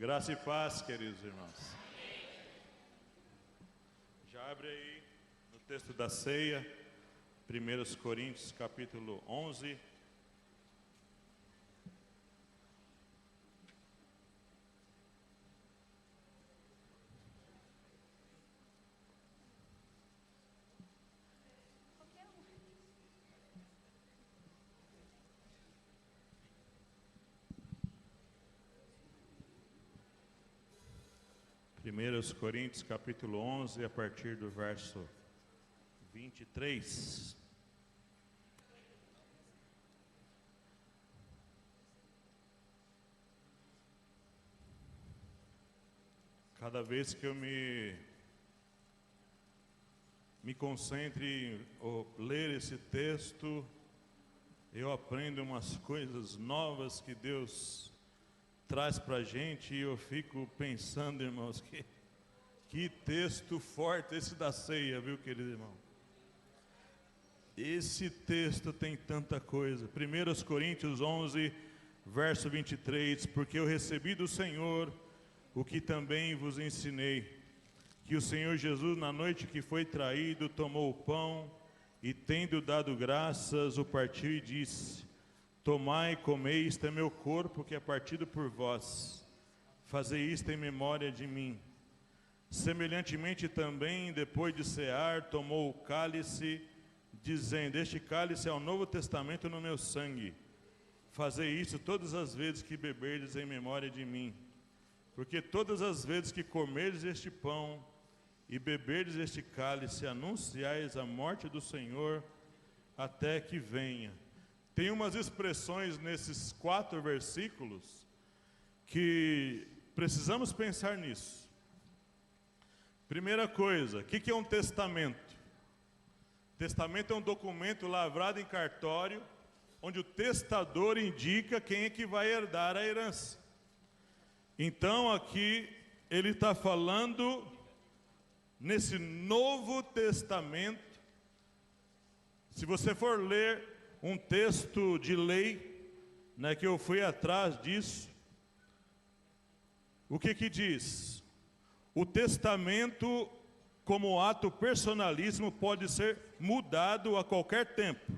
Graça e paz, queridos irmãos. Já abre aí no texto da ceia, 1 Coríntios capítulo 11. Primeiros Coríntios capítulo 11, a partir do verso 23. Cada vez que eu me concentro em ler esse texto, eu aprendo umas coisas novas que Deus traz para a gente, e eu fico pensando, irmãos, que texto forte esse da ceia, viu, querido irmão? Esse texto tem tanta coisa. 1 Coríntios 11, verso 23, porque eu recebi do Senhor o que também vos ensinei, que o Senhor Jesus, na noite que foi traído, tomou o pão, e tendo dado graças, o partiu e disse: tomai e comei, isto é meu corpo que é partido por vós, fazei isto em memória de mim. Semelhantemente também, depois de cear, tomou o cálice, dizendo: este cálice é o novo testamento no meu sangue, fazei isso todas as vezes que beberdes em memória de mim. Porque todas as vezes que comerdes este pão e beberdes este cálice, anunciais a morte do Senhor até que venha. Tem umas expressões nesses 4 versículos que precisamos pensar nisso. Primeira coisa, o que é um testamento? Testamento é um documento lavrado em cartório, onde o testador indica quem é que vai herdar a herança. Então aqui ele está falando nesse Novo Testamento. Se você for ler um texto de lei, né, que eu fui atrás disso, o que diz? O testamento, como ato personalismo, pode ser mudado a qualquer tempo,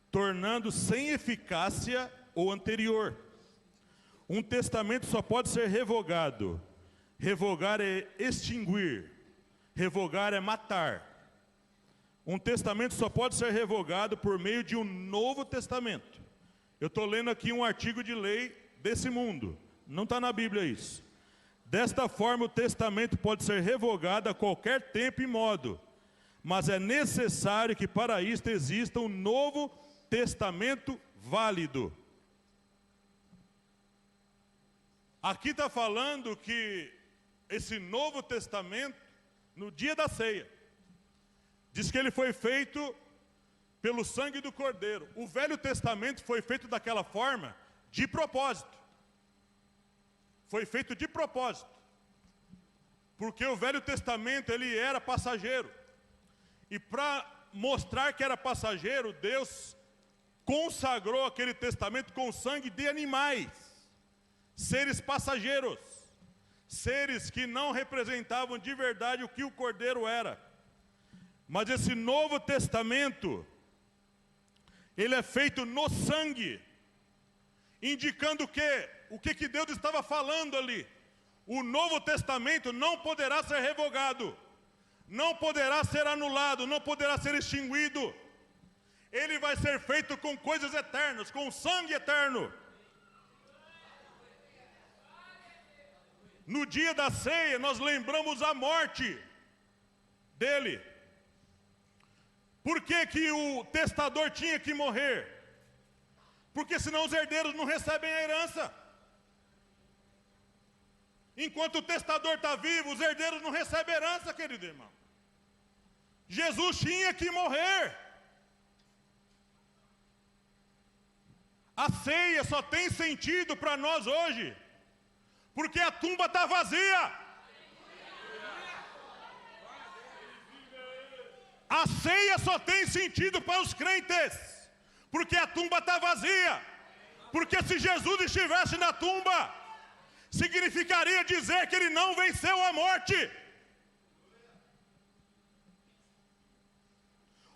tornando sem eficácia o anterior. Um testamento só pode ser revogado. Revogar é extinguir, revogar é matar. Um testamento só pode ser revogado por meio de um novo testamento. Eu estou lendo aqui um artigo de lei desse mundo, não está na Bíblia isso. Desta forma, o testamento pode ser revogado a qualquer tempo e modo, mas é necessário que para isto exista um novo testamento válido. Aqui está falando que esse novo testamento, no dia da ceia, diz que ele foi feito pelo sangue do Cordeiro. O Velho Testamento foi feito daquela forma, de propósito. Foi feito de propósito. Porque o Velho Testamento, ele era passageiro. E para mostrar que era passageiro, Deus consagrou aquele testamento com sangue de animais. Seres passageiros. Seres que não representavam de verdade o que o Cordeiro era. Mas esse Novo Testamento, ele é feito no sangue, indicando o que Deus estava falando ali. O Novo Testamento não poderá ser revogado, não poderá ser anulado, não poderá ser extinguido. Ele vai ser feito com coisas eternas, com sangue eterno. No dia da ceia, nós lembramos a morte dele. Por que o testador tinha que morrer? Porque senão os herdeiros não recebem a herança. Enquanto o testador está vivo, os herdeiros não recebem herança, querido irmão. Jesus tinha que morrer. A ceia só tem sentido para nós hoje, porque a tumba está vazia. A ceia só tem sentido para os crentes, porque a tumba está vazia. Porque se Jesus estivesse na tumba, significaria dizer que ele não venceu a morte.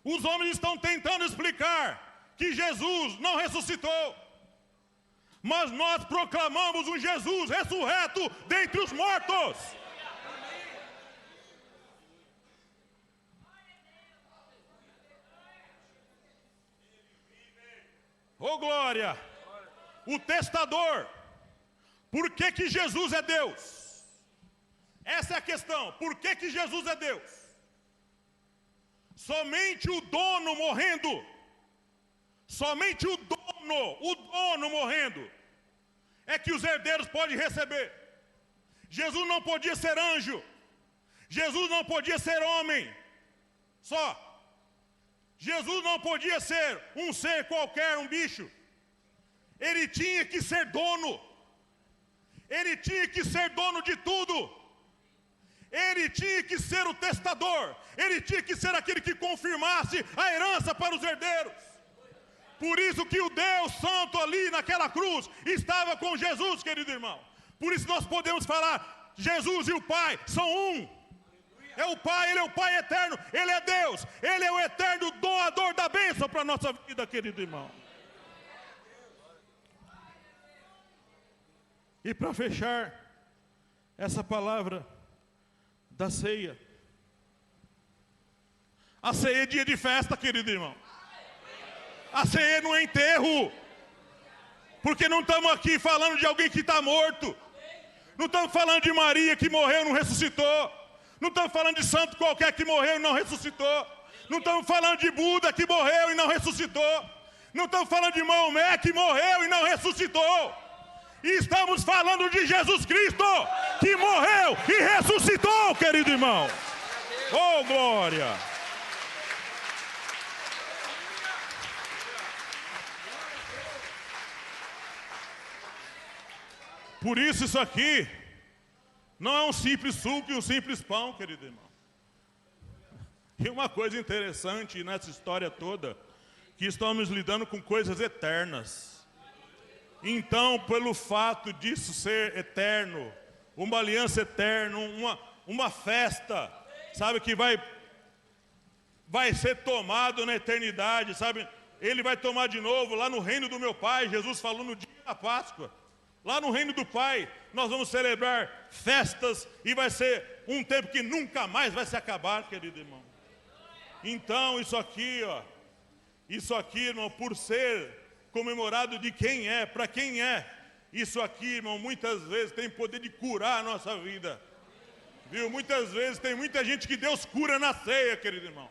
Os homens estão tentando explicar que Jesus não ressuscitou, mas nós proclamamos um Jesus ressurreto dentre os mortos. Oh glória! O testador. Por que que Jesus é Deus? Essa é a questão. Por que que Jesus é Deus? Somente o dono morrendo, somente o dono morrendo, é que os herdeiros podem receber. Jesus não podia ser anjo, Jesus não podia ser homem, só. Jesus não podia ser um ser qualquer, um bicho. Ele tinha que ser dono. Ele tinha que ser dono de tudo. Ele tinha que ser o testador. Ele tinha que ser aquele que confirmasse a herança para os herdeiros. Por isso que o Deus Santo ali naquela cruz estava com Jesus, querido irmão. Por isso nós podemos falar, Jesus e o Pai são um. É o Pai, Ele é o Pai eterno, Ele é Deus, Ele é o eterno doador da bênção para a nossa vida, querido irmão. E para fechar essa palavra da ceia, a ceia é dia de festa, querido irmão. A ceia não é enterro, porque não estamos aqui falando de alguém que está morto, não estamos falando de Maria que morreu e não ressuscitou, não estamos falando de santo qualquer que morreu e não ressuscitou, não estamos falando de Buda que morreu e não ressuscitou, não estamos falando de Maomé que morreu e não ressuscitou, e estamos falando de Jesus Cristo que morreu e ressuscitou, querido irmão. Oh glória! Por isso aqui não é um simples suco e um simples pão, querido irmão. E uma coisa interessante nessa história toda, que estamos lidando com coisas eternas. Então, pelo fato disso ser eterno, uma aliança eterna, uma festa, sabe, que vai ser tomado na eternidade, sabe? Ele vai tomar de novo lá no reino do meu Pai. Jesus falou no dia da Páscoa. Lá no reino do Pai, nós vamos celebrar festas e vai ser um tempo que nunca mais vai se acabar, querido irmão. Então, isso aqui, irmão, por ser comemorado de quem é, para quem é, isso aqui, irmão, muitas vezes tem poder de curar a nossa vida. Viu? Muitas vezes tem muita gente que Deus cura na ceia, querido irmão.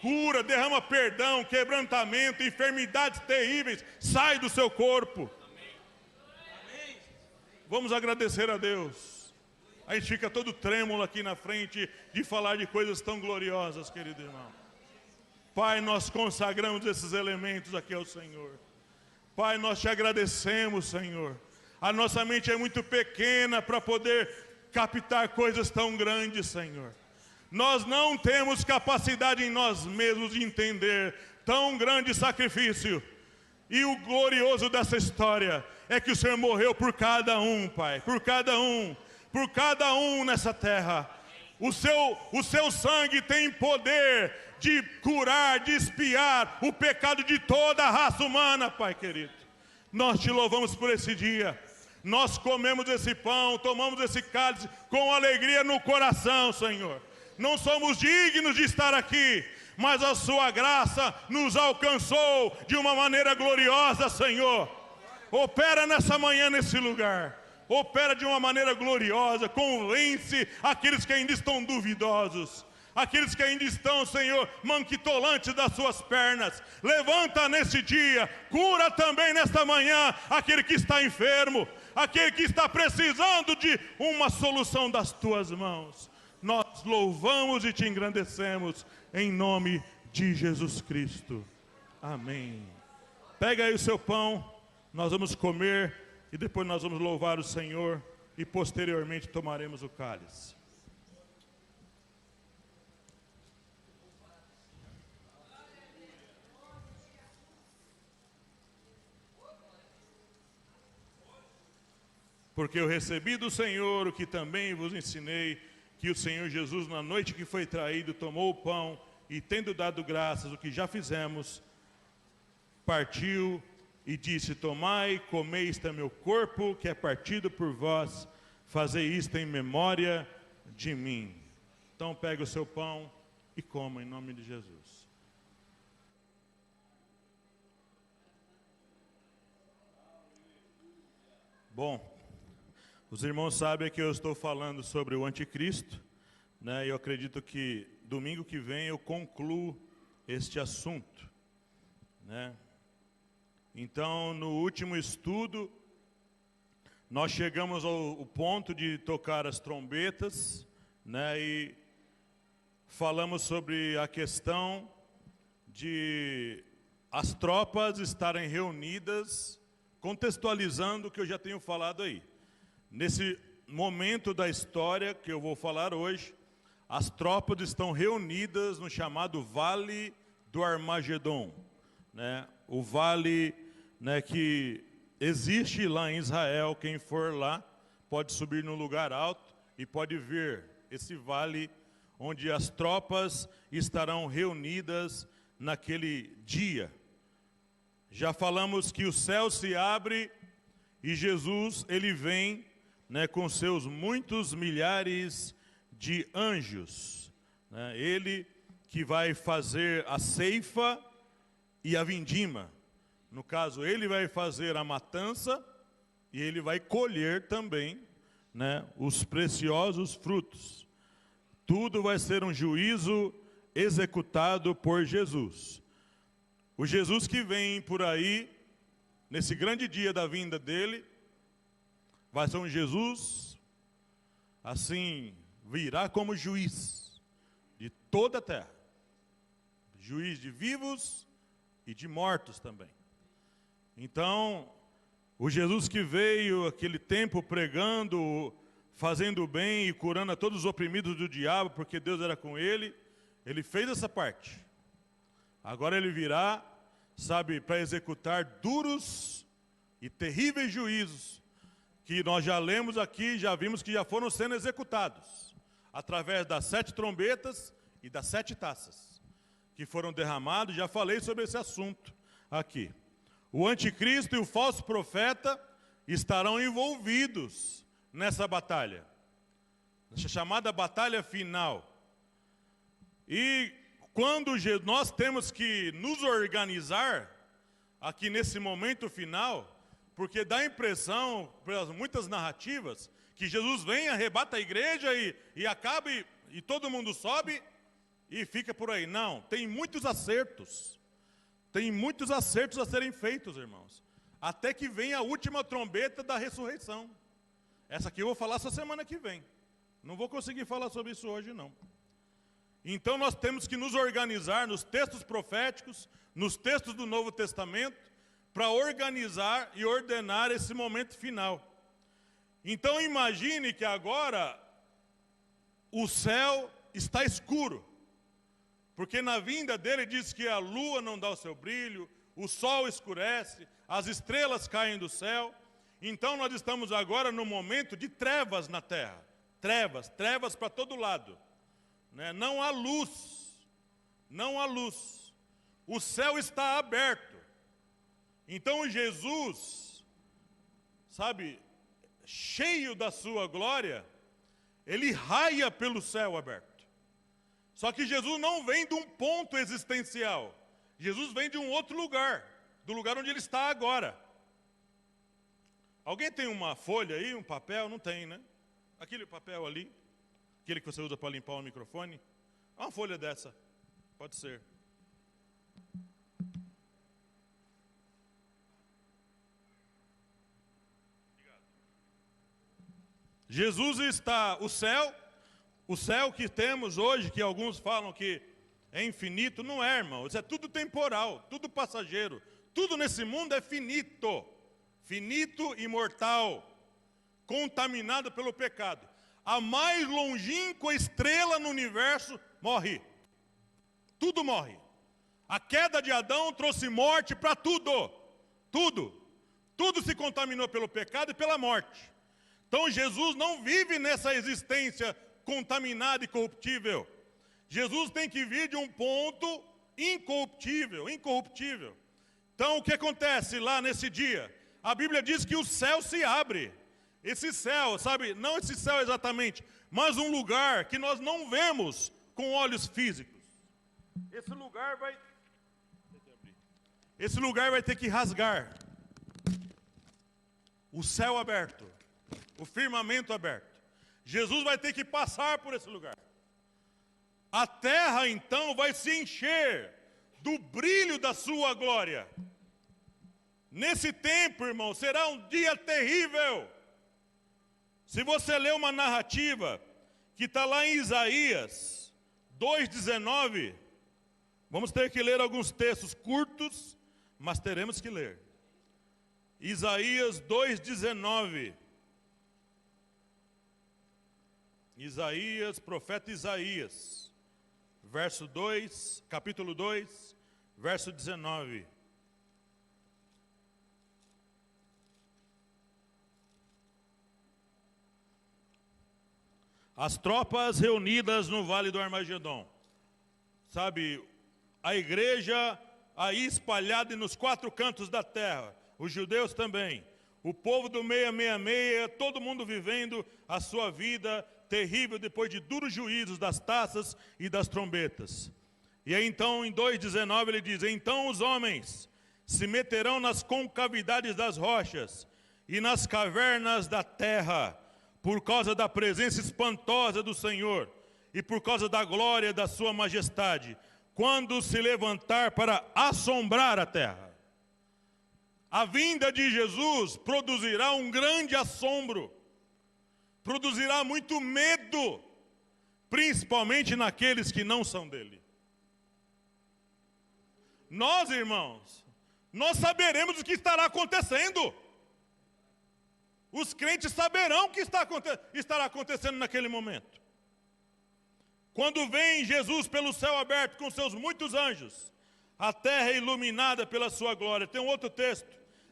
Cura, derrama perdão, quebrantamento, enfermidades terríveis, sai do seu corpo. Vamos agradecer a Deus. A gente fica todo trêmulo aqui na frente de falar de coisas tão gloriosas, querido irmão. Pai, nós consagramos esses elementos aqui ao Senhor. Pai, nós te agradecemos, Senhor. A nossa mente é muito pequena para poder captar coisas tão grandes, Senhor. Nós não temos capacidade em nós mesmos de entender tão grande sacrifício. E o glorioso dessa história é que o Senhor morreu por cada um, Pai, por cada um nessa terra. O seu sangue tem poder de curar, de expiar o pecado de toda a raça humana, Pai querido. Nós te louvamos por esse dia. Nós comemos esse pão, tomamos esse cálice com alegria no coração, Senhor. Não somos dignos de estar aqui, mas a sua graça nos alcançou de uma maneira gloriosa, Senhor. Opera nessa manhã nesse lugar. Opera de uma maneira gloriosa. Convence aqueles que ainda estão duvidosos. Aqueles que ainda estão, Senhor, manquitolantes das suas pernas. Levanta nesse dia. Cura também nesta manhã aquele que está enfermo. Aquele que está precisando de uma solução das tuas mãos. Nós louvamos e te engrandecemos em nome de Jesus Cristo. Amém. Pega aí o seu pão. Nós vamos comer e depois nós vamos louvar o Senhor e posteriormente tomaremos o cálice. Porque eu recebi do Senhor o que também vos ensinei, que o Senhor Jesus, na noite que foi traído, tomou o pão e, tendo dado graças, o que já fizemos, partiu e disse: tomai, comei, este é meu corpo, que é partido por vós, fazei isto em memória de mim. Então pegue o seu pão e coma em nome de Jesus. Bom, os irmãos sabem que eu estou falando sobre o anticristo, né? E eu acredito que domingo que vem eu concluo este assunto, né? Então, no último estudo, nós chegamos ao ponto de tocar as trombetas, né? E falamos sobre a questão de as tropas estarem reunidas, contextualizando o que eu já tenho falado aí. Nesse momento da história que eu vou falar hoje, as tropas estão reunidas no chamado Vale do Armagedon, né? O vale, né, que existe lá em Israel. Quem for lá pode subir num lugar alto e pode ver esse vale onde as tropas estarão reunidas naquele dia. Já falamos que o céu se abre e Jesus, ele vem, né, com seus muitos milhares de anjos, né? Ele que vai fazer a ceifa e a vindima. No caso, ele vai fazer a matança e ele vai colher também, né, os preciosos frutos. Tudo vai ser um juízo executado por Jesus. O Jesus que vem por aí, nesse grande dia da vinda dele, vai ser um Jesus, assim, virá como juiz de toda a terra. Juiz de vivos e de mortos também. Então, o Jesus que veio aquele tempo pregando, fazendo o bem e curando a todos os oprimidos do diabo, porque Deus era com ele, ele fez essa parte. Agora ele virá, sabe, para executar duros e terríveis juízos, que nós já lemos aqui, já vimos que já foram sendo executados, através das 7 trombetas e das 7 taças, que foram derramados. Já falei sobre esse assunto aqui. O anticristo e o falso profeta estarão envolvidos nessa batalha, nessa chamada batalha final. E quando nós temos que nos organizar aqui nesse momento final, porque dá a impressão, pelas muitas narrativas, que Jesus vem, arrebata a igreja e acaba e todo mundo sobe e fica por aí. Não, tem muitos acertos. Tem muitos acertos a serem feitos, irmãos. Até que venha a última trombeta da ressurreição. Essa aqui eu vou falar só semana que vem. Não vou conseguir falar sobre isso hoje, não. Então nós temos que nos organizar nos textos proféticos, nos textos do Novo Testamento, para organizar e ordenar esse momento final. Então imagine que agora o céu está escuro, porque na vinda dele diz que a lua não dá o seu brilho, o sol escurece, as estrelas caem do céu. Então nós estamos agora no momento de trevas na terra, trevas para todo lado, né? Não há luz, não há luz, o céu está aberto. Então Jesus, sabe, cheio da sua glória, ele raia pelo céu aberto. Só que Jesus não vem de um ponto existencial, Jesus vem de um outro lugar, do lugar onde ele está agora. Alguém tem uma folha aí, um papel? Não tem, né? Aquele papel ali, aquele que você usa para limpar o microfone, uma folha dessa, pode ser. Jesus está, o céu que temos hoje, que alguns falam que é infinito, não é, irmão. Isso é tudo temporal, tudo passageiro. Tudo nesse mundo é finito, finito e mortal, contaminado pelo pecado. A mais longínqua estrela no universo morre. Tudo morre. A queda de Adão trouxe morte para tudo. Tudo se contaminou pelo pecado e pela morte. Então Jesus não vive nessa existência contaminada e corruptível. Jesus tem que vir de um ponto incorruptível, incorruptível. Então o que acontece lá nesse dia? A Bíblia diz que o céu se abre. Esse céu, sabe, não esse céu exatamente, mas um lugar que nós não vemos com olhos físicos. Esse lugar vai ter que rasgar. O céu aberto, o firmamento aberto. Jesus vai ter que passar por esse lugar. A terra então vai se encher do brilho da sua glória. Nesse tempo, irmão, será um dia terrível. Se você ler uma narrativa que está lá em Isaías 2,19, vamos ter que ler alguns textos curtos, mas teremos que ler. Isaías 2,19. Profeta Isaías, verso 2, capítulo 2, verso 19. As tropas reunidas no Vale do Armagedon. Sabe, a igreja aí espalhada nos 4 cantos da terra. Os judeus também. O povo do 666, todo mundo vivendo a sua vida terrível depois de duros juízos das taças e das trombetas. E aí então em 2,19 ele diz: então os homens se meterão nas concavidades das rochas e nas cavernas da terra, por causa da presença espantosa do Senhor e por causa da glória da sua majestade, quando se levantar para assombrar a terra. A vinda de Jesus produzirá um grande assombro, produzirá muito medo, principalmente naqueles que não são dele. Nós, irmãos, nós saberemos o que estará acontecendo. Os crentes saberão o que estará acontecendo naquele momento. Quando vem Jesus pelo céu aberto com seus muitos anjos, a terra é iluminada pela sua glória. Tem um outro texto,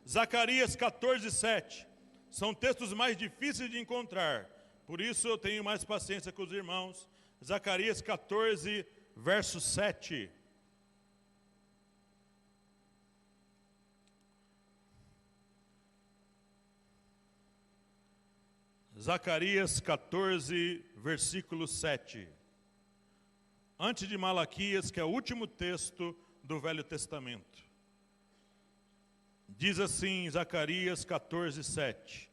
Zacarias 14:7. São textos mais difíceis de encontrar, por isso eu tenho mais paciência com os irmãos. Zacarias 14, verso 7. Zacarias 14, versículo 7. Antes de Malaquias, que é o último texto do Velho Testamento. Diz assim, Zacarias 14, 7.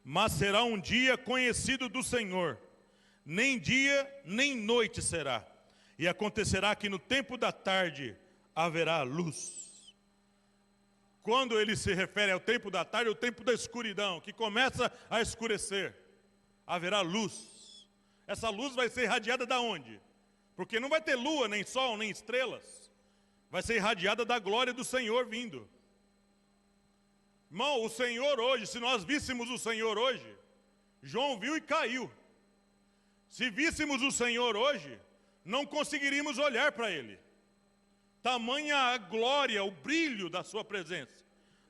Mas será um dia conhecido do Senhor, nem dia nem noite será. E acontecerá que no tempo da tarde haverá luz. Quando ele se refere ao tempo da tarde, é o tempo da escuridão, que começa a escurecer. Haverá luz. Essa luz vai ser irradiada da onde? Porque não vai ter lua, nem sol, nem estrelas. Vai ser irradiada da glória do Senhor vindo. Irmão, o Senhor hoje, se nós víssemos o Senhor hoje, João viu e caiu. Se víssemos o Senhor hoje, não conseguiríamos olhar para Ele. Tamanha a glória, o brilho da sua presença.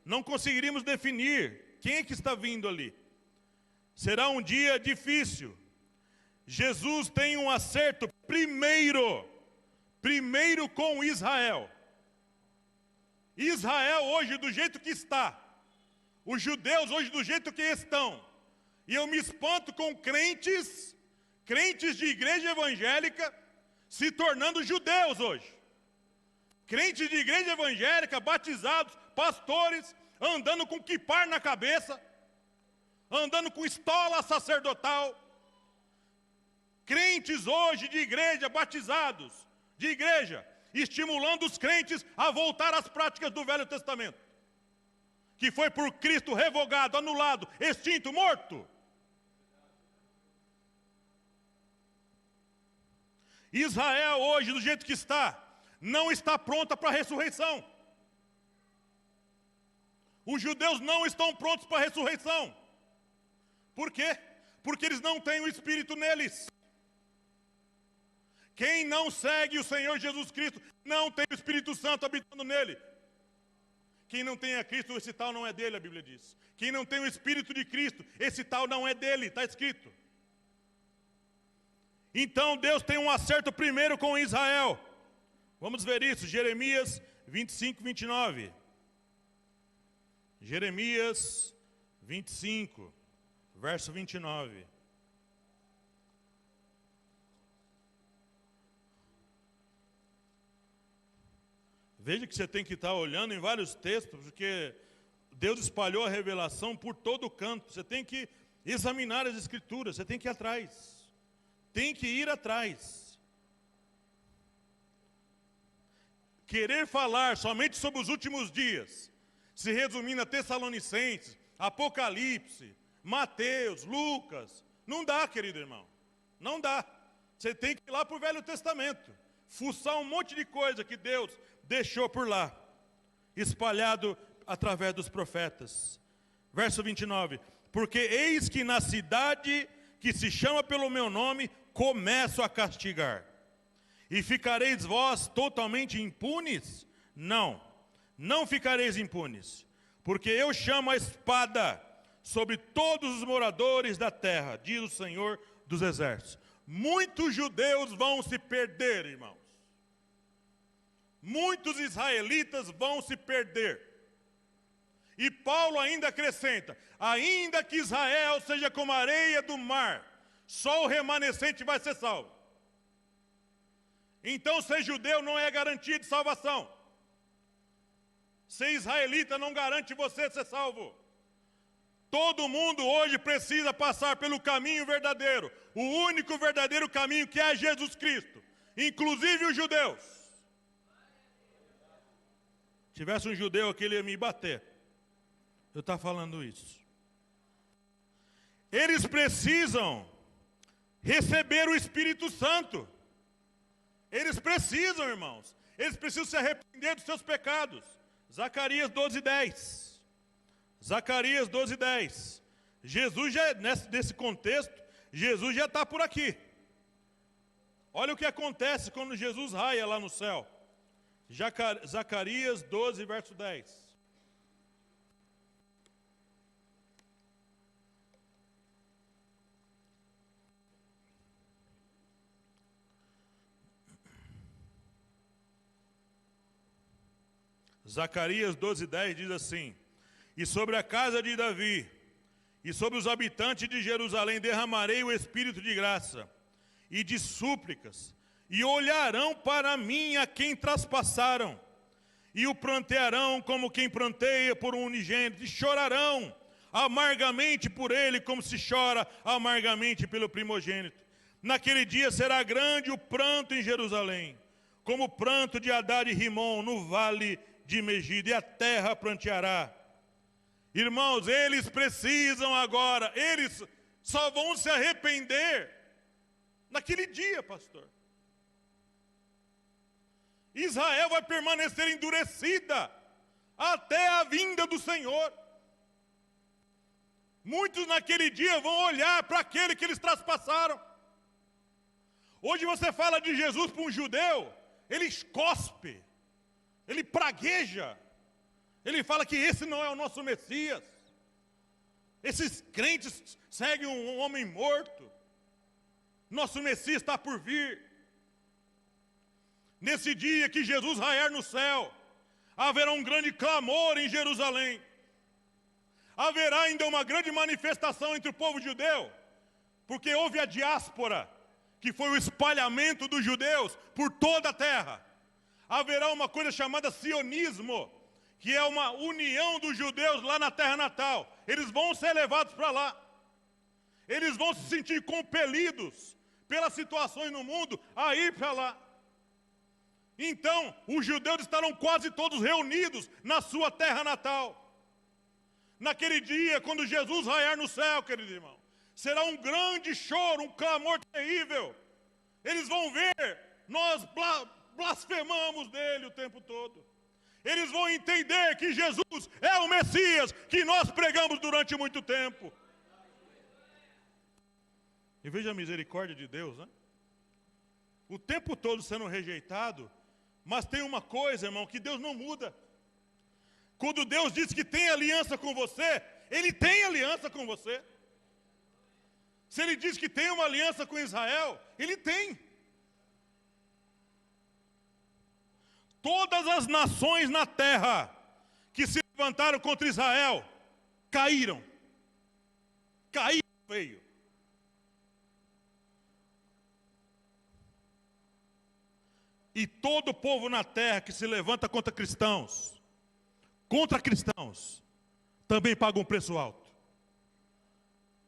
Não conseguiríamos definir quem é que está vindo ali. Será um dia difícil. Jesus tem um acerto primeiro com Israel. Israel hoje do jeito que está. Os judeus hoje do jeito que estão. E eu me espanto com crentes de igreja evangélica se tornando judeus hoje. Crentes de igreja evangélica, batizados, pastores, andando com quipar na cabeça, andando com estola sacerdotal. Crentes hoje de igreja, batizados, de igreja, estimulando os crentes a voltar às práticas do Velho Testamento, que foi por Cristo revogado, anulado, extinto, morto. Israel hoje, do jeito que está, não está pronta para a ressurreição. Os judeus não estão prontos para a ressurreição. Por quê? Porque eles não têm o Espírito neles. Quem não segue o Senhor Jesus Cristo não tem o Espírito Santo habitando nele. Quem não tem a Cristo, esse tal não é dele, a Bíblia diz. Quem não tem o Espírito de Cristo, esse tal não é dele, está escrito. Então Deus tem um acerto primeiro com Israel. Vamos ver isso, Jeremias 25, 29. Jeremias 25, verso 29. Veja que você tem que estar olhando em vários textos, porque Deus espalhou a revelação por todo o canto. Você tem que examinar as Escrituras, você tem que ir atrás. Tem que ir atrás. Querer falar somente sobre os últimos dias, se resumindo a Tessalonicenses, Apocalipse, Mateus, Lucas, não dá, querido irmão. Não dá. Você tem que ir lá para o Velho Testamento, fuçar um monte de coisa que Deus deixou por lá, espalhado através dos profetas. Verso 29. Porque eis que na cidade que se chama pelo meu nome, começo a castigar. E ficareis vós totalmente impunes? Não, não ficareis impunes. Porque eu chamo a espada sobre todos os moradores da terra, diz o Senhor dos Exércitos. Muitos judeus vão se perder, irmãos. Muitos israelitas vão se perder. E Paulo ainda acrescenta, ainda que Israel seja como a areia do mar, só o remanescente vai ser salvo. Então ser judeu não é garantia de salvação. Ser israelita não garante você ser salvo. Todo mundo hoje precisa passar pelo caminho verdadeiro, o único verdadeiro caminho que é Jesus Cristo, inclusive os judeus. Se tivesse um judeu aqui, ele ia me bater. Eu estou falando isso. Eles precisam receber o Espírito Santo. Eles precisam, irmãos. Eles precisam se arrepender dos seus pecados. Zacarias 12:10. Zacarias 12:10. Jesus já, nesse contexto, Jesus já está por aqui. Olha o que acontece quando Jesus raia lá no céu. Zacarias 12, verso 10. Zacarias 12:10 diz assim: e sobre a casa de Davi, e sobre os habitantes de Jerusalém, derramarei o Espírito de graça e de súplicas, e olharão para mim a quem traspassaram, e o prantearão como quem pranteia por um unigênito, e chorarão amargamente por ele, como se chora amargamente pelo primogênito. Naquele dia será grande o pranto em Jerusalém, como o pranto de Hadad e Rimon no vale de Megido, e a terra pranteará. Irmãos, eles precisam agora, eles só vão se arrepender naquele dia, pastor. Israel vai permanecer endurecida até a vinda do Senhor. Muitos naquele dia vão olhar para aquele que eles traspassaram. Hoje você fala de Jesus para um judeu, ele cospe, ele pragueja, ele fala que esse não é o nosso Messias. Esses crentes seguem um homem morto. Nosso Messias está por vir. Nesse dia que Jesus raiar no céu, haverá um grande clamor em Jerusalém. Haverá ainda uma grande manifestação entre o povo judeu, porque houve a diáspora, que foi o espalhamento dos judeus por toda a terra. Haverá uma coisa chamada sionismo, que é uma união dos judeus lá na terra natal. Eles vão ser levados para lá. Eles vão se sentir compelidos pelas situações no mundo a ir para lá. Então, os judeus estarão quase todos reunidos na sua terra natal. Naquele dia, quando Jesus raiar no céu, querido irmão, será um grande choro, um clamor terrível. Eles vão ver, nós blasfemamos dele o tempo todo. Eles vão entender que Jesus é o Messias que nós pregamos durante muito tempo. E veja a misericórdia de Deus, né? O tempo todo sendo rejeitado, mas tem uma coisa, irmão, que Deus não muda. Quando Deus diz que tem aliança com você, Ele tem aliança com você. Se Ele diz que tem uma aliança com Israel, Ele tem. Todas as nações na terra que se levantaram contra Israel, caíram. Caíram feio. E todo povo na terra que se levanta contra cristãos, também paga um preço alto.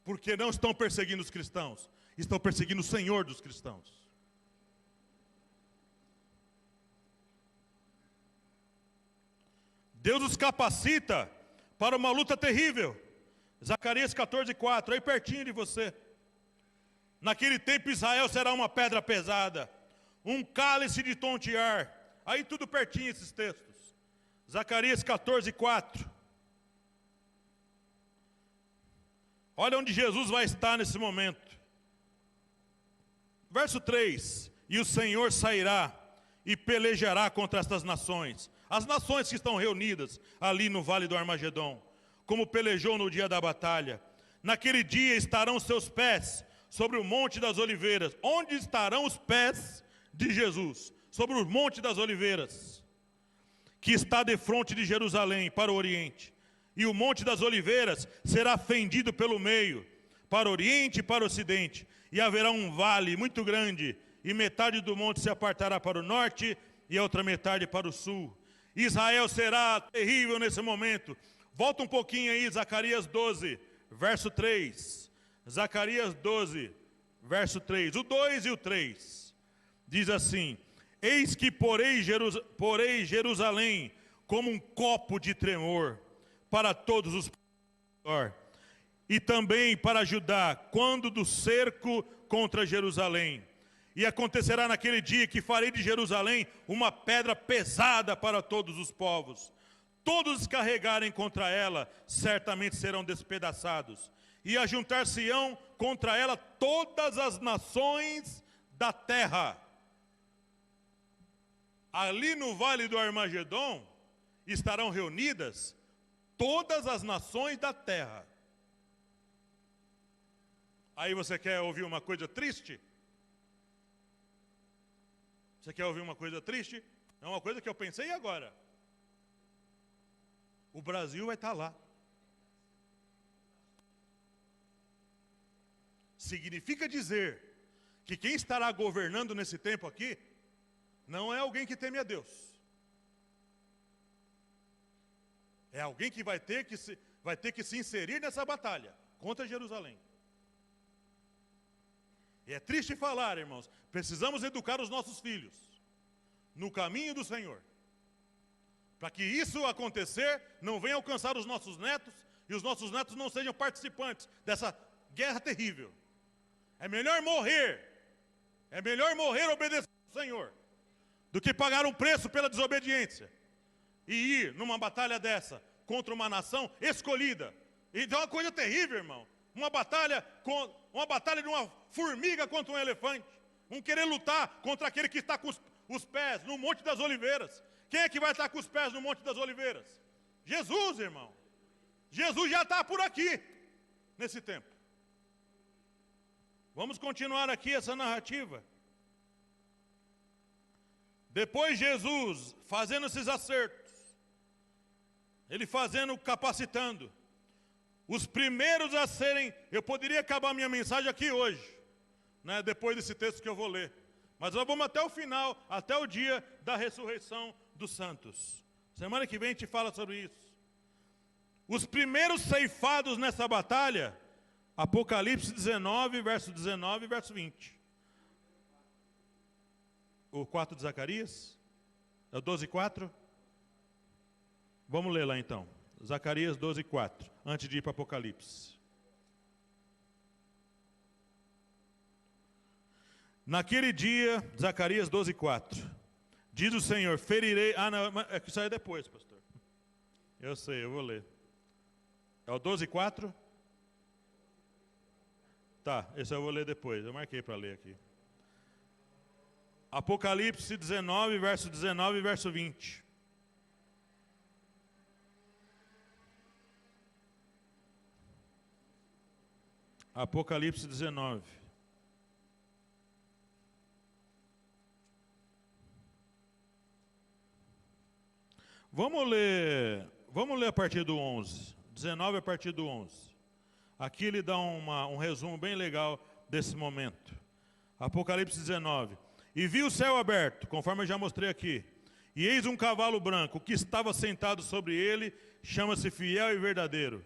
Porque não estão perseguindo os cristãos, estão perseguindo o Senhor dos cristãos. Deus os capacita para uma luta terrível. Zacarias 14:4, aí pertinho de você. Naquele tempo Israel será uma pedra pesada, um cálice de tontear. Aí tudo pertinho esses textos. Zacarias 14:4. Olha onde Jesus vai estar nesse momento. Verso 3. E o Senhor sairá e pelejará contra estas nações. As nações que estão reunidas ali no vale do Armagedon, como pelejou no dia da batalha. Naquele dia estarão seus pés sobre o monte das oliveiras. Onde estarão os pés de Jesus? Sobre o monte das oliveiras, que está defronte de Jerusalém, para o oriente. E o monte das oliveiras será fendido pelo meio, para o oriente e para o ocidente. E haverá um vale muito grande, e metade do monte se apartará para o norte, e a outra metade para o sul. Israel será terrível nesse momento. Volta um pouquinho aí, Zacarias 12, verso 3. Zacarias 12, verso 3. O 2 e o 3. Diz assim: eis que porei Jerusalém como um copo de tremor para todos os povos, e também para Judá, quando do cerco contra Jerusalém. E acontecerá naquele dia que farei de Jerusalém uma pedra pesada para todos os povos. Todos os que carregarem contra ela, certamente serão despedaçados. E ajuntar-se-ão contra ela todas as nações da terra. Ali no vale do Armagedon estarão reunidas todas as nações da terra. Aí você quer ouvir uma coisa triste? Você quer ouvir uma coisa triste? É uma coisa que eu pensei agora. O Brasil vai estar lá. Significa dizer que quem estará governando nesse tempo aqui não é alguém que teme a Deus. É alguém que vai ter que se inserir nessa batalha contra Jerusalém. E é triste falar, irmãos, precisamos educar os nossos filhos no caminho do Senhor. Para que isso acontecer, não venha alcançar os nossos netos, e os nossos netos não sejam participantes dessa guerra terrível. É melhor morrer obedecendo ao Senhor, do que pagar um preço pela desobediência, e ir numa batalha dessa, contra uma nação escolhida. Então é uma coisa terrível, irmão. Uma batalha de uma formiga contra um elefante. Vamos querer lutar contra aquele que está com os pés no Monte das Oliveiras. Quem é que vai estar com os pés no Monte das Oliveiras? Jesus, irmão. Jesus já está por aqui, nesse tempo. Vamos continuar aqui essa narrativa. Depois Jesus fazendo esses acertos, Ele capacitando. Os primeiros a serem, eu poderia acabar minha mensagem aqui hoje, né, depois desse texto que eu vou ler. Mas nós vamos até o final, até o dia da ressurreição dos santos. Semana que vem a gente fala sobre isso. Os primeiros ceifados nessa batalha, Apocalipse 19, verso 19 e verso 20. O 4 de Zacarias? É o 12:4? Vamos ler lá então. Zacarias 12:4, antes de ir para Apocalipse. Naquele dia, Zacarias 12:4, diz o Senhor, ferirei... Ah, não, é que isso aí é depois, pastor. Eu sei, eu vou ler. É o 12:4? Tá, esse eu vou ler depois, eu marquei para ler aqui. Apocalipse 19, verso 19 e verso 20. Apocalipse 19. Vamos ler a partir do 11. 19 a partir do 11. Aqui ele dá um resumo bem legal desse momento. Apocalipse 19. E vi o céu aberto, conforme eu já mostrei aqui. E eis um cavalo branco, que estava sentado sobre ele, chama-se Fiel e Verdadeiro,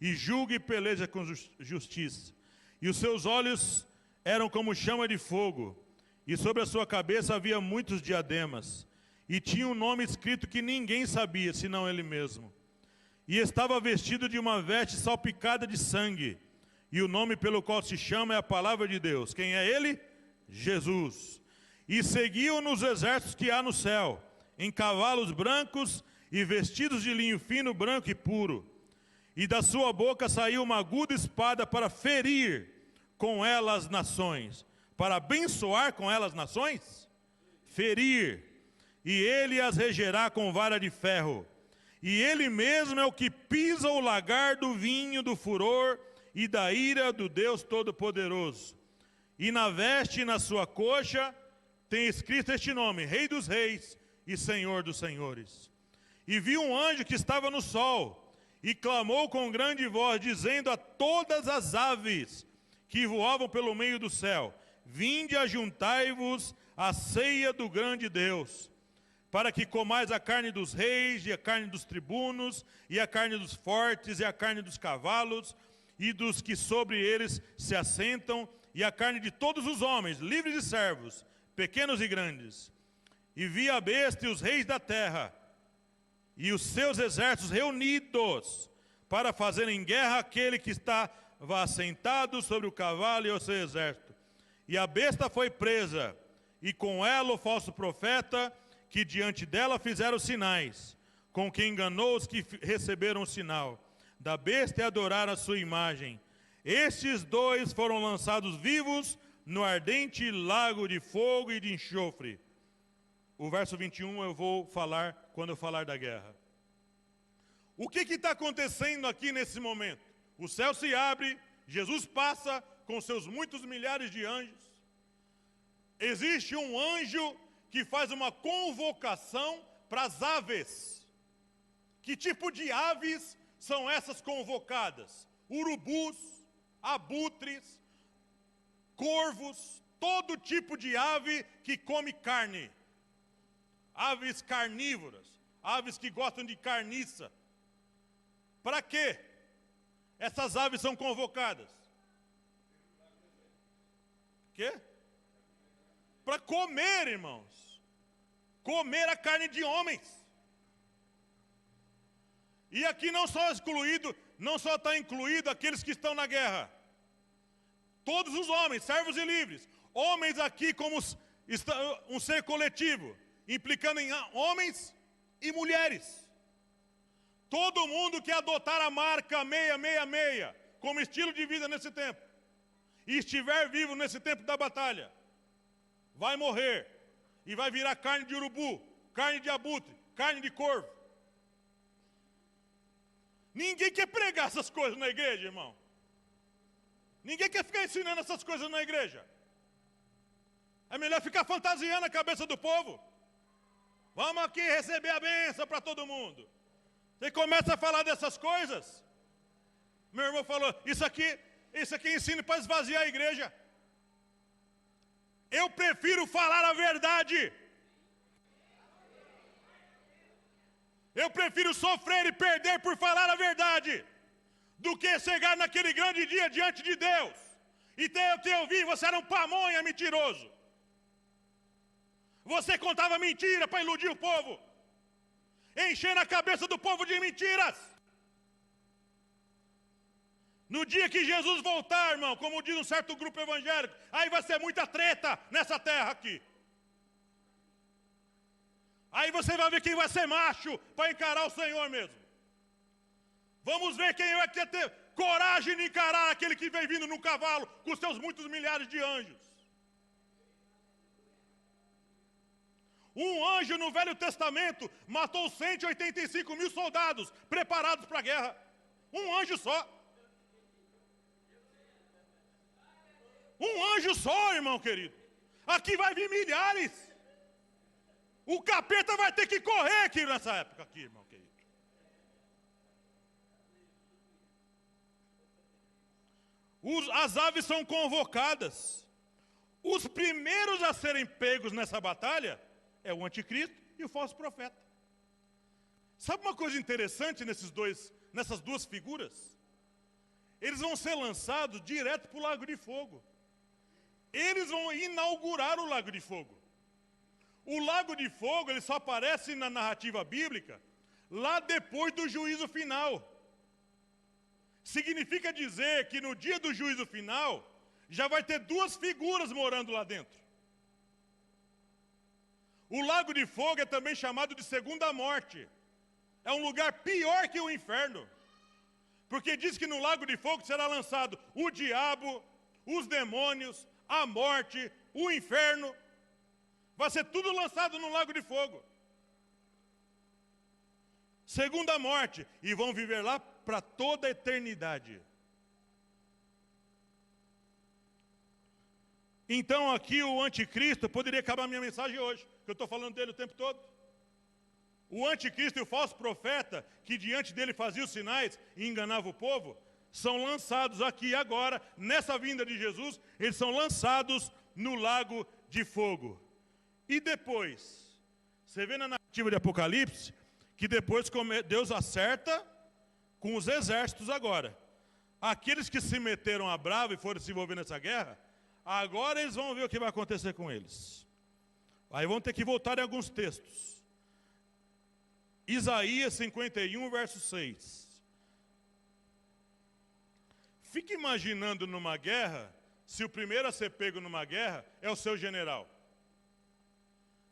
e julga e peleja com justiça. E os seus olhos eram como chama de fogo, e sobre a sua cabeça havia muitos diademas, e tinha um nome escrito que ninguém sabia, senão ele mesmo. E estava vestido de uma veste salpicada de sangue, e o nome pelo qual se chama é a Palavra de Deus. Quem é ele? Jesus. E seguiam-no os exércitos que há no céu, em cavalos brancos e vestidos de linho fino, branco e puro. E da sua boca saiu uma aguda espada para ferir com ela as nações. Para abençoar com ela as nações? Ferir. E ele as regerá com vara de ferro. E ele mesmo é o que pisa o lagar do vinho do furor e da ira do Deus Todo-Poderoso. E na veste e na sua coxa tem escrito este nome: Rei dos Reis e Senhor dos Senhores. E vi um anjo que estava no sol, e clamou com grande voz, dizendo a todas as aves que voavam pelo meio do céu: vinde, ajuntai-vos à ceia do grande Deus, para que comais a carne dos reis, e a carne dos tribunos, e a carne dos fortes, e a carne dos cavalos, e dos que sobre eles se assentam, e a carne de todos os homens, livres e servos, pequenos e grandes. E vi a besta e os reis da terra, e os seus exércitos reunidos, para fazerem guerra àquele que estava assentado sobre o cavalo e ao seu exército. E a besta foi presa, e com ela o falso profeta, que diante dela fizeram sinais, com que enganou os que receberam o sinal da besta e adoraram a sua imagem. Estes dois foram lançados vivos no ardente lago de fogo e de enxofre. O verso 21 eu vou falar quando eu falar da guerra. O que está acontecendo aqui nesse momento? O céu se abre, Jesus passa com seus muitos milhares de anjos. Existe um anjo que faz uma convocação para as aves. Que tipo de aves são essas convocadas? Urubus, abutres, corvos, todo tipo de ave que come carne. Aves carnívoras, aves que gostam de carniça. Para quê? Essas aves são convocadas. Quê? Para comer, irmãos. Comer a carne de homens. E aqui não só está incluído aqueles que estão na guerra. Todos os homens, servos e livres. Homens aqui como um ser coletivo, implicando em homens e mulheres. Todo mundo que adotar a marca 666 como estilo de vida nesse tempo, e estiver vivo nesse tempo da batalha, vai morrer, e vai virar carne de urubu, carne de abutre, carne de corvo. Ninguém quer pregar essas coisas na igreja, irmão. Ninguém quer ficar ensinando essas coisas na igreja. É melhor ficar fantasiando a cabeça do povo. Vamos aqui receber a bênção para todo mundo. Você começa a falar dessas coisas. Meu irmão falou, isso aqui ensina para esvaziar a igreja. Eu prefiro falar a verdade. Eu prefiro sofrer e perder por falar a verdade, do que chegar naquele grande dia diante de Deus e ter que ouvir, você era um pamonha mentiroso. Você contava mentira para iludir o povo, enchendo a cabeça do povo de mentiras. No dia que Jesus voltar, irmão, como diz um certo grupo evangélico, aí vai ser muita treta nessa terra aqui. Aí você vai ver quem vai ser macho para encarar o Senhor mesmo. Vamos ver quem vai ter coragem de encarar aquele que vem vindo no cavalo com seus muitos milhares de anjos. Um anjo no Velho Testamento matou 185 mil soldados preparados para a guerra. Um anjo só. Um anjo só, irmão querido. Aqui vai vir milhares. O capeta vai ter que correr aqui nessa época aqui, irmão querido. As aves são convocadas. Os primeiros a serem pegos nessa batalha é o anticristo e o falso profeta. Sabe uma coisa interessante nessas duas figuras? Eles vão ser lançados direto para o lago de fogo. Eles vão inaugurar o lago de fogo. O lago de fogo ele só aparece na narrativa bíblica lá depois do juízo final. Significa dizer que no dia do juízo final já vai ter duas figuras morando lá dentro. O lago de fogo é também chamado de segunda morte. É um lugar pior que o inferno. Porque diz que no lago de fogo será lançado o diabo, os demônios, a morte, o inferno. Vai ser tudo lançado no lago de fogo. Segunda morte. E vão viver lá para toda a eternidade. Então aqui o anticristo, poderia acabar a minha mensagem hoje, que eu estou falando dele o tempo todo. O anticristo e o falso profeta, que diante dele fazia os sinais e enganava o povo, são lançados aqui agora, nessa vinda de Jesus, eles são lançados no lago de fogo. E depois, você vê na narrativa de Apocalipse, que depois Deus acerta com os exércitos agora. Aqueles que se meteram a bravo e foram se envolver nessa guerra, agora eles vão ver o que vai acontecer com eles. Aí vão ter que voltar em alguns textos. Isaías 51, verso 6. Fique imaginando numa guerra, se o primeiro a ser pego numa guerra é o seu general.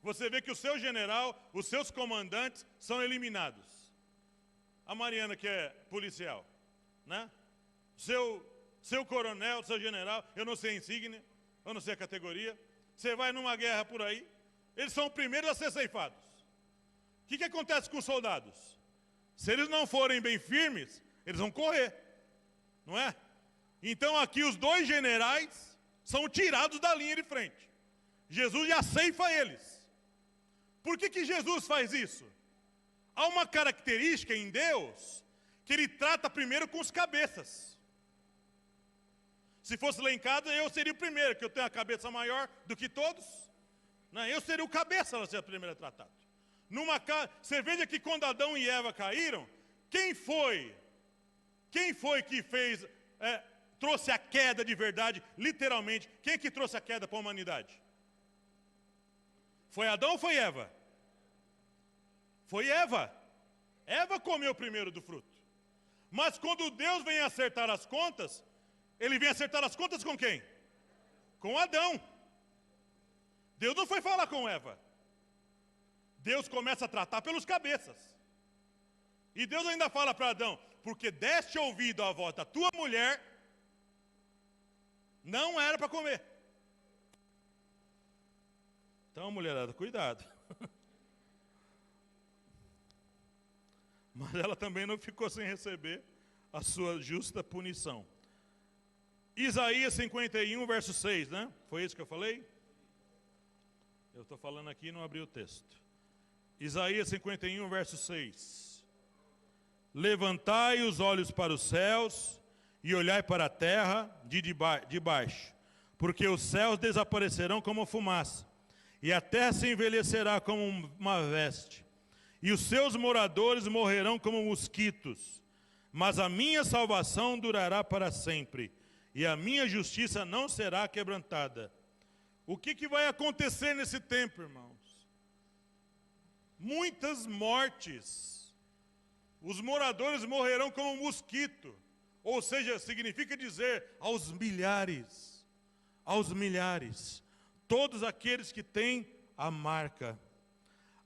Você vê que o seu general, os seus comandantes são eliminados. A Mariana, que é policial, né? Seu coronel, seu general, eu não sei a insígnia, eu não sei a categoria. Você vai numa guerra por aí, eles são os primeiros a ser ceifados. O que acontece com os soldados? Se eles não forem bem firmes, eles vão correr, não é? Então aqui os dois generais são tirados da linha de frente. Jesus já ceifa eles. Por que Jesus faz isso? Há uma característica em Deus que ele trata primeiro com os cabeças. Se fosse lá em casa, eu seria o primeiro, que eu tenho a cabeça maior do que todos. Não, eu seria o cabeça a ser o primeiro tratado. Você veja que quando Adão e Eva caíram, quem foi que trouxe a queda de verdade, literalmente? Quem que trouxe a queda para a humanidade? Foi Adão ou foi Eva? Foi Eva. Eva comeu primeiro do fruto. Mas quando Deus vem acertar as contas, ele vem acertar as contas com quem? Com Adão. Deus não foi falar com Eva. Deus começa a tratar pelos cabeças. E Deus ainda fala para Adão, porque deste ouvido à voz da tua mulher, não era para comer. Então, mulherada, cuidado. Mas ela também não ficou sem receber a sua justa punição. Isaías 51, verso 6, né? Foi isso que eu falei? Eu estou falando aqui e não abri o texto. Isaías 51, verso 6. Levantai os olhos para os céus e olhai para a terra de baixo, porque os céus desaparecerão como fumaça, e a terra se envelhecerá como uma veste, e os seus moradores morrerão como mosquitos. Mas a minha salvação durará para sempre, e a minha justiça não será quebrantada. O que vai acontecer nesse tempo, irmãos? Muitas mortes. Os moradores morrerão como mosquito. Ou seja, significa dizer aos milhares. Aos milhares. Todos aqueles que têm a marca.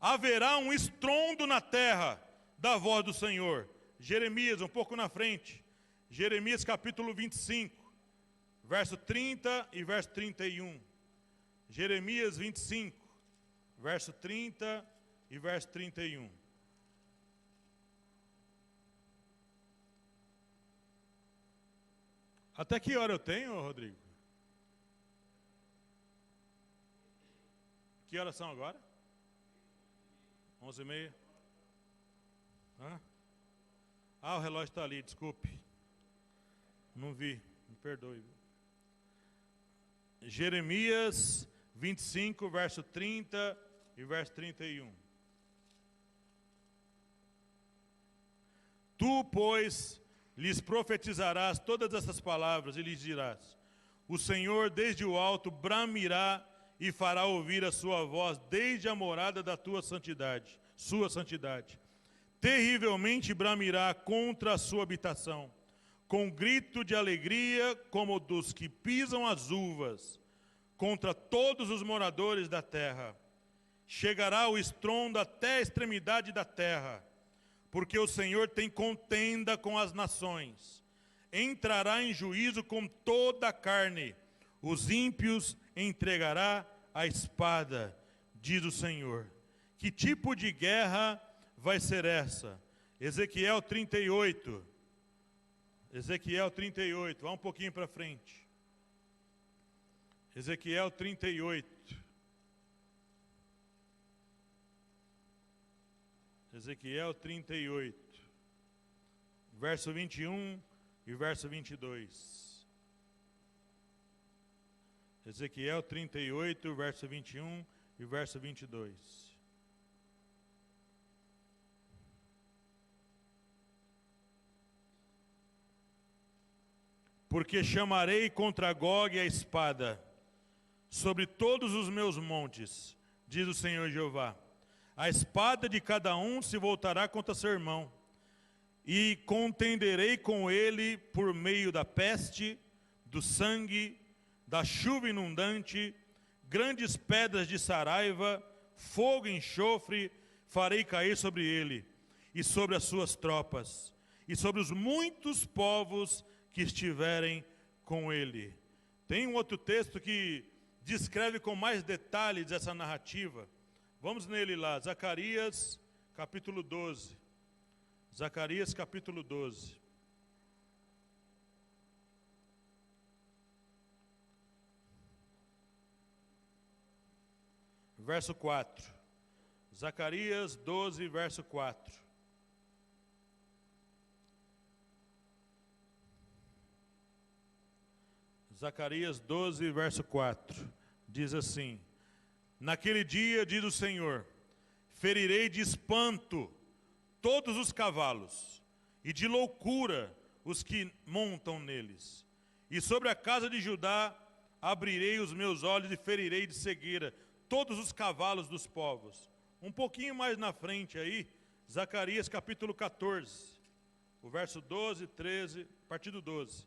Haverá um estrondo na terra da voz do Senhor. Jeremias, um pouco na frente. Jeremias capítulo 25, verso 30 e verso 31. Jeremias 25, verso 30 e verso 31. Até que hora eu tenho, Rodrigo? Que horas são agora? 11h30? Hã? Ah, o relógio está ali, desculpe. Não vi, me perdoe. Jeremias 25, verso 30 e verso 31. Tu, pois, lhes profetizarás todas essas palavras e lhes dirás: o Senhor desde o alto bramirá e fará ouvir a sua voz desde a morada da tua santidade, sua santidade. Terrivelmente bramirá contra a sua habitação, com grito de alegria como dos que pisam as uvas, contra todos os moradores da terra. Chegará o estrondo até a extremidade da terra, porque o Senhor tem contenda com as nações. Entrará em juízo com toda a carne, os ímpios entregará à espada, diz o Senhor. Que tipo de guerra vai ser essa? Ezequiel 38. Ezequiel 38, vá um pouquinho para frente. Ezequiel 38. Ezequiel 38, verso 21 e verso 22. Ezequiel 38, verso 21 e verso 22. Porque chamarei contra Gog a espada sobre todos os meus montes, diz o Senhor Jeová. A espada de cada um se voltará contra seu irmão, e contenderei com ele por meio da peste, do sangue, da chuva inundante, grandes pedras de saraiva, fogo e enxofre, farei cair sobre ele, e sobre as suas tropas, e sobre os muitos povos que estiverem com ele. Tem um outro texto que descreve com mais detalhes essa narrativa. Vamos nele lá, Zacarias, capítulo 12. Zacarias, capítulo 12. Verso 4. Zacarias 12, verso 4. Zacarias 12, verso 4. Diz assim: naquele dia, diz o Senhor, ferirei de espanto todos os cavalos, e de loucura os que montam neles. E sobre a casa de Judá abrirei os meus olhos e ferirei de cegueira todos os cavalos dos povos. Um pouquinho mais na frente aí, Zacarias capítulo 14, o verso 12, 13, a partir do 12.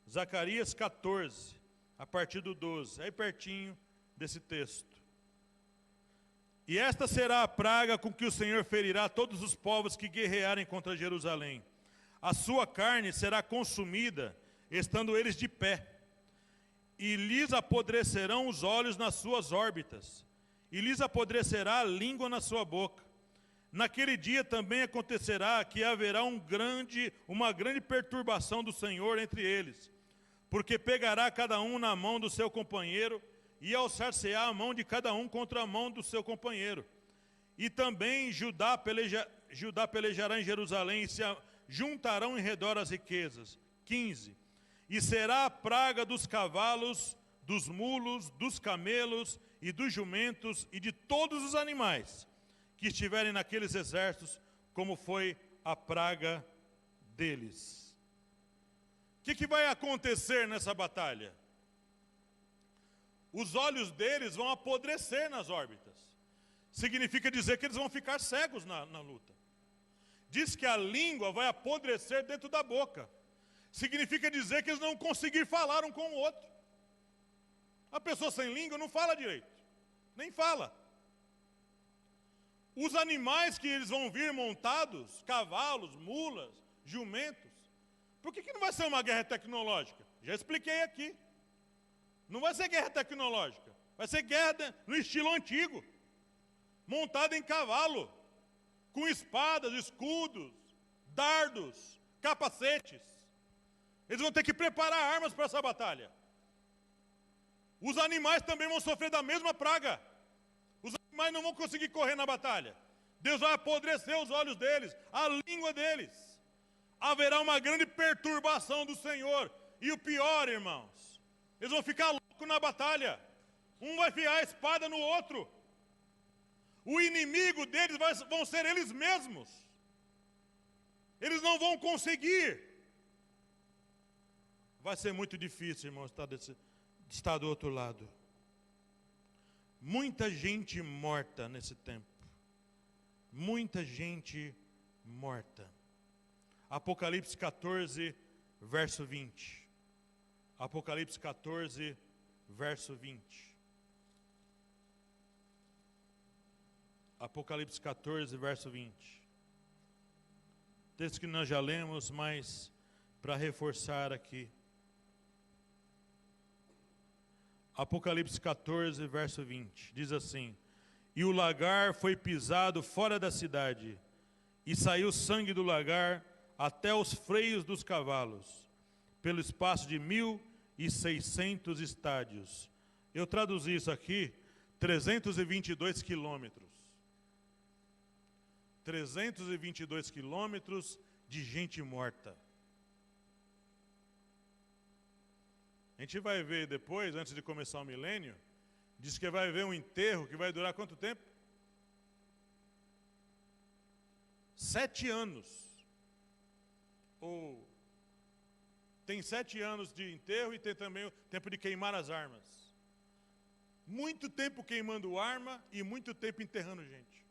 Zacarias 14, a partir do 12, aí pertinho desse texto. E esta será a praga com que o Senhor ferirá todos os povos que guerrearem contra Jerusalém. A sua carne será consumida, estando eles de pé, e lhes apodrecerão os olhos nas suas órbitas, e lhes apodrecerá a língua na sua boca. Naquele dia também acontecerá que haverá uma grande perturbação do Senhor entre eles, porque pegará cada um na mão do seu companheiro, e alçar-se-á a mão de cada um contra a mão do seu companheiro. E também Judá pelejará em Jerusalém, e se juntarão em redor as riquezas. 15. E será a praga dos cavalos, dos mulos, dos camelos e dos jumentos e de todos os animais que estiverem naqueles exércitos, como foi a praga deles. O que vai acontecer nessa batalha? Os olhos deles vão apodrecer nas órbitas. Significa dizer que eles vão ficar cegos na luta. Diz que a língua vai apodrecer dentro da boca. Significa dizer que eles não vão conseguir falar um com o outro. A pessoa sem língua não fala direito. Nem fala. Os animais que eles vão vir montados, cavalos, mulas, jumentos. Por que não vai ser uma guerra tecnológica? Já expliquei aqui. Não vai ser guerra tecnológica, vai ser guerra no estilo antigo, montada em cavalo, com espadas, escudos, dardos, capacetes. Eles vão ter que preparar armas para essa batalha. Os animais também vão sofrer da mesma praga. Os mas não vão conseguir correr na batalha. Deus vai apodrecer os olhos deles, a língua deles. Haverá uma grande perturbação do Senhor. E o pior, irmãos, eles vão ficar loucos na batalha. Um vai enfiar a espada no outro. O inimigo deles vão ser eles mesmos. Eles não vão conseguir. Vai ser muito difícil, irmãos, estar do outro lado. Muita gente morta nesse tempo. Muita gente morta. Apocalipse 14, verso 20. Apocalipse 14, verso 20. Apocalipse 14, verso 20. Texto que nós já lemos, mas para reforçar aqui. Apocalipse 14, verso 20. Diz assim: E o lagar foi pisado fora da cidade, e saiu sangue do lagar até os freios dos cavalos, pelo espaço de 1.600 estádios. Eu traduzi isso aqui, 322 quilômetros. 322 quilômetros de gente morta. A gente vai ver depois, antes de começar o milênio, diz que vai haver um enterro que vai durar quanto tempo? 7 anos. Ou tem 7 anos de enterro e tem também o tempo de queimar as armas. Muito tempo queimando arma e muito tempo enterrando gente.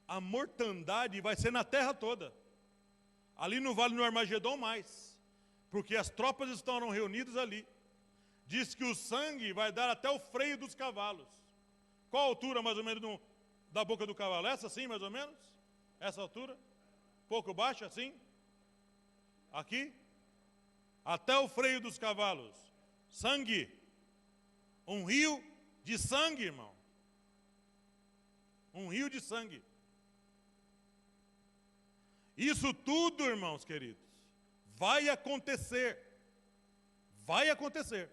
A mortandade vai ser na terra toda. Ali no Vale do Armagedon mais. Porque as tropas estarão reunidas ali. Diz que o sangue vai dar até o freio dos cavalos. Qual a altura mais ou menos da boca do cavalo? Essa assim mais ou menos? Essa altura? Pouco baixa assim? Aqui? Até o freio dos cavalos. Sangue. Um rio de sangue, irmão. Um rio de sangue. Isso tudo, irmãos queridos, vai acontecer. Vai acontecer.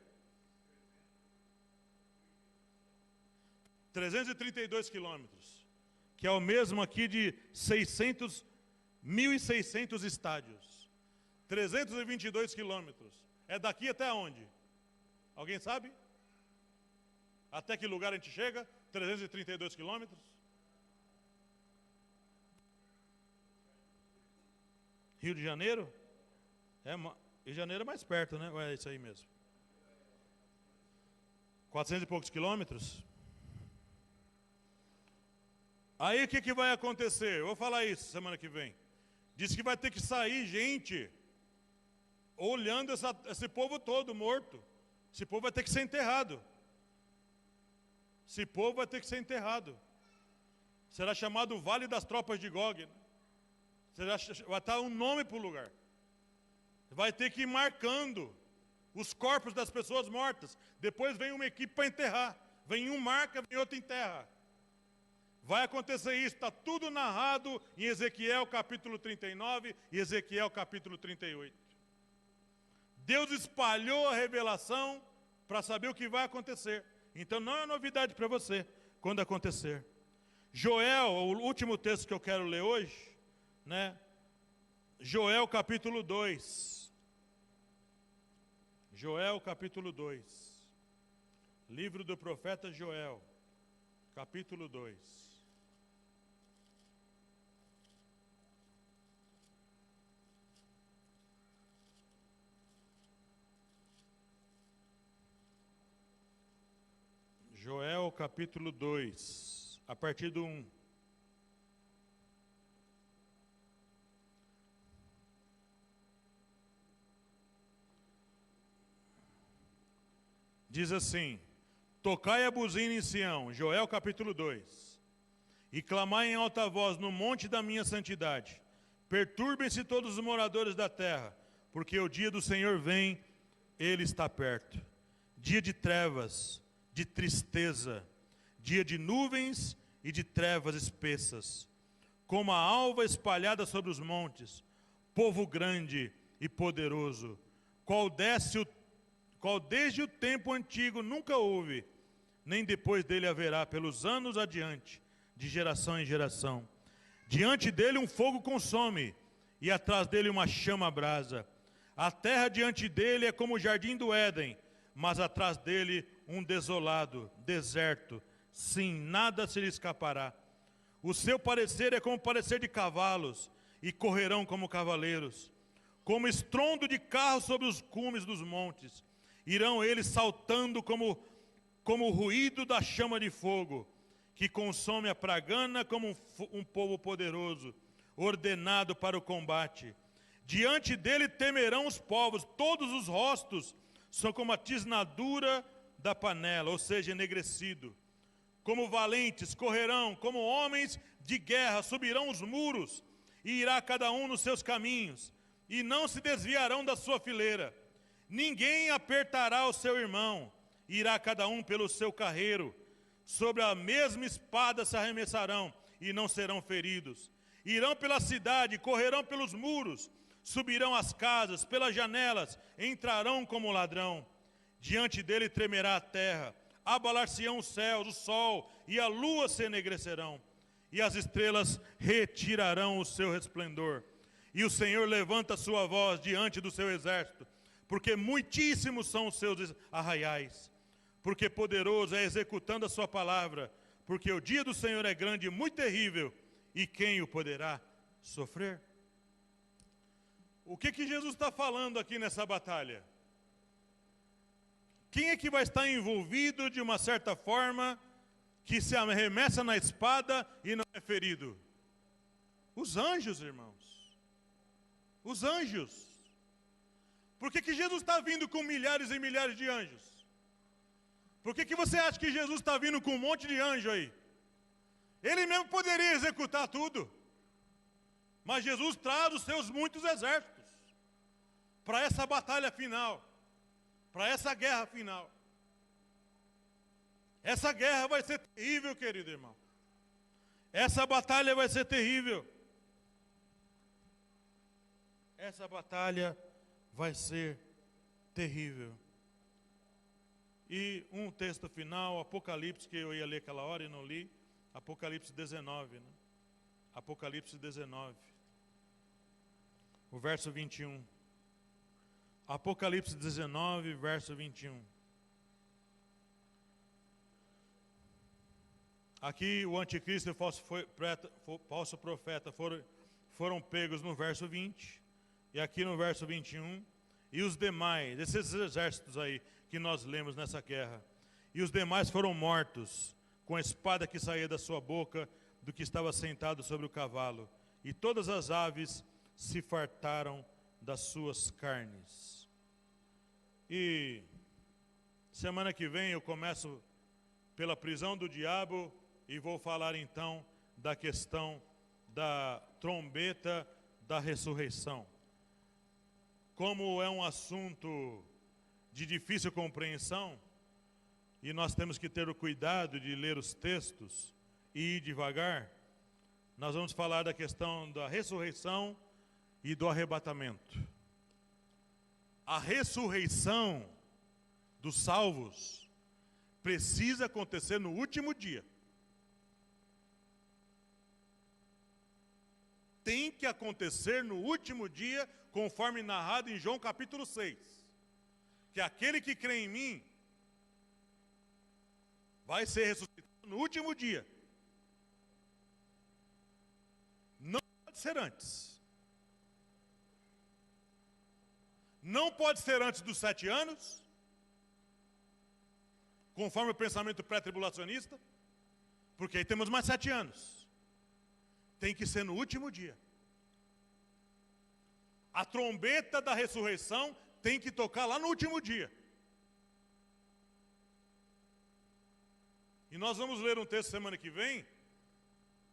332 quilômetros, que é o mesmo aqui de 1.600 estádios. 322 quilômetros. É daqui até onde? Alguém sabe? Até que lugar a gente chega? 332 quilômetros? Rio de Janeiro? Rio de Janeiro é mais perto, né? Ou é isso aí mesmo? 400 e poucos quilômetros? Aí o que vai acontecer? Eu vou falar isso semana que vem. Diz que vai ter que sair gente olhando esse povo todo morto. Esse povo vai ter que ser enterrado. Esse povo vai ter que ser enterrado. Será chamado Vale das Tropas de Gog. Vai estar um nome para o lugar. Vai ter que ir marcando os corpos das pessoas mortas. Depois vem uma equipe para enterrar. Vem um marca, vem outro enterra. Vai acontecer isso, está tudo narrado em Ezequiel capítulo 39 e Ezequiel capítulo 38. Deus espalhou a revelação para saber o que vai acontecer. Então não é novidade para você quando acontecer. Joel, o último texto que eu quero ler hoje, né? Joel capítulo 2. Joel capítulo 2. Livro do profeta Joel, capítulo 2. Joel capítulo 2, a partir do 1. Diz assim: tocai a buzina em Sião, Joel capítulo 2, e clamai em alta voz no monte da minha santidade. Perturbem-se todos os moradores da terra, porque o dia do Senhor vem, ele está perto. Dia de trevas, de tristeza, dia de nuvens e de trevas espessas, como a alva espalhada sobre os montes, povo grande e poderoso, qual desde o tempo antigo nunca houve, nem depois dele haverá, pelos anos adiante, de geração em geração. Diante dele um fogo consome, e atrás dele uma chama brasa. A terra diante dele é como o jardim do Éden, mas atrás dele um desolado, deserto. Sim, nada se lhe escapará. O seu parecer é como o parecer de cavalos, e correrão como cavaleiros. Como estrondo de carros sobre os cumes dos montes. Irão eles saltando como o ruído da chama de fogo, que consome a pragana como um povo poderoso, ordenado para o combate. Diante dele temerão os povos, todos os rostos são como a tisnadura da panela, ou seja, enegrecido. Como valentes correrão, como homens de guerra subirão os muros, e irá cada um nos seus caminhos, e não se desviarão da sua fileira. Ninguém apertará o seu irmão, irá cada um pelo seu carreiro. Sobre a mesma espada se arremessarão, e não serão feridos. Irão pela cidade, correrão pelos muros, subirão as casas, pelas janelas, entrarão como ladrão. Diante dele tremerá a terra, abalar-se-ão os céus, o sol e a lua se enegrecerão, e as estrelas retirarão o seu resplendor. E o Senhor levanta a sua voz diante do seu exército, porque muitíssimos são os seus arraiais, porque poderoso é executando a sua palavra, porque o dia do Senhor é grande e muito terrível, e quem o poderá sofrer? O que Jesus está falando aqui nessa batalha? Quem é que vai estar envolvido de uma certa forma, que se arremessa na espada e não é ferido? Os anjos, irmãos. Os anjos. Por que Jesus está vindo com milhares e milhares de anjos? Por que você acha que Jesus está vindo com um monte de anjo aí? Ele mesmo poderia executar tudo. Mas Jesus traz os seus muitos exércitos para essa batalha final, para essa guerra final. Essa guerra vai ser terrível, querido irmão. Essa batalha vai ser terrível. Essa batalha vai ser terrível. E um texto final, Apocalipse, que eu ia ler aquela hora e não li, Apocalipse 19, né? Apocalipse 19, o verso 21. Apocalipse 19, verso 21. Aqui o anticristo e o falso profeta foram pegos no verso 20, e aqui no verso 21, e os demais, esses exércitos aí que nós lemos nessa guerra, e os demais foram mortos com a espada que saía da sua boca do que estava sentado sobre o cavalo, e todas as aves se fartaram das suas carnes. E semana que vem eu começo pela prisão do diabo e vou falar então da questão da trombeta da ressurreição. Como é um assunto de difícil compreensão, e nós temos que ter o cuidado de ler os textos e ir devagar, nós vamos falar da questão da ressurreição e do arrebatamento. A ressurreição dos salvos precisa acontecer no último dia. Tem que acontecer no último dia, conforme narrado em João capítulo 6. Que aquele que crê em mim vai ser ressuscitado no último dia. Não pode ser antes. Não pode ser antes dos 7 anos, conforme o pensamento pré-tribulacionista, porque aí temos mais 7 anos. Tem que ser no último dia. A trombeta da ressurreição tem que tocar lá no último dia. E nós vamos ler um texto semana que vem.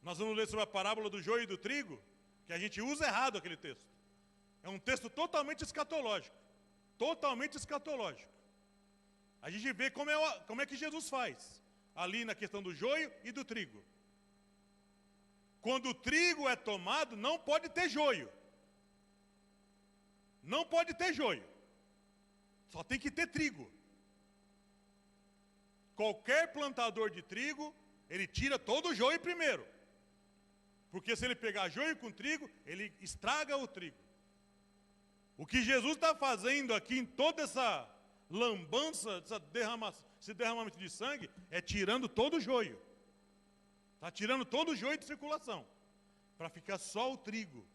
Nós vamos ler sobre a parábola do joio e do trigo, que a gente usa errado aquele texto. É um texto totalmente escatológico. Totalmente escatológico. A gente vê como é que Jesus faz, ali na questão do joio e do trigo. Quando o trigo é tomado, não pode ter joio. Não pode ter joio. Só tem que ter trigo. qualquer plantador de trigo, ele tira todo o joio primeiro. Porque se ele pegar joio com trigo, ele estraga o trigo. O que Jesus está fazendo aqui em toda essa lambança, esse derramamento de sangue, é tirando todo o joio. Está tirando todo o joio de circulação. Para ficar só o trigo.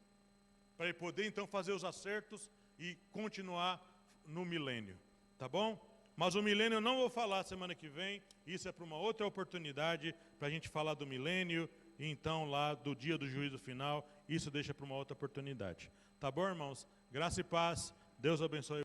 Para ele poder então fazer os acertos e continuar no milênio. Tá bom? Mas o milênio eu não vou falar semana que vem. Isso é para uma outra oportunidade, para a gente falar do milênio e então lá do dia do juízo final. Isso deixa para uma outra oportunidade. Tá bom, irmãos? Graça e paz. Deus abençoe.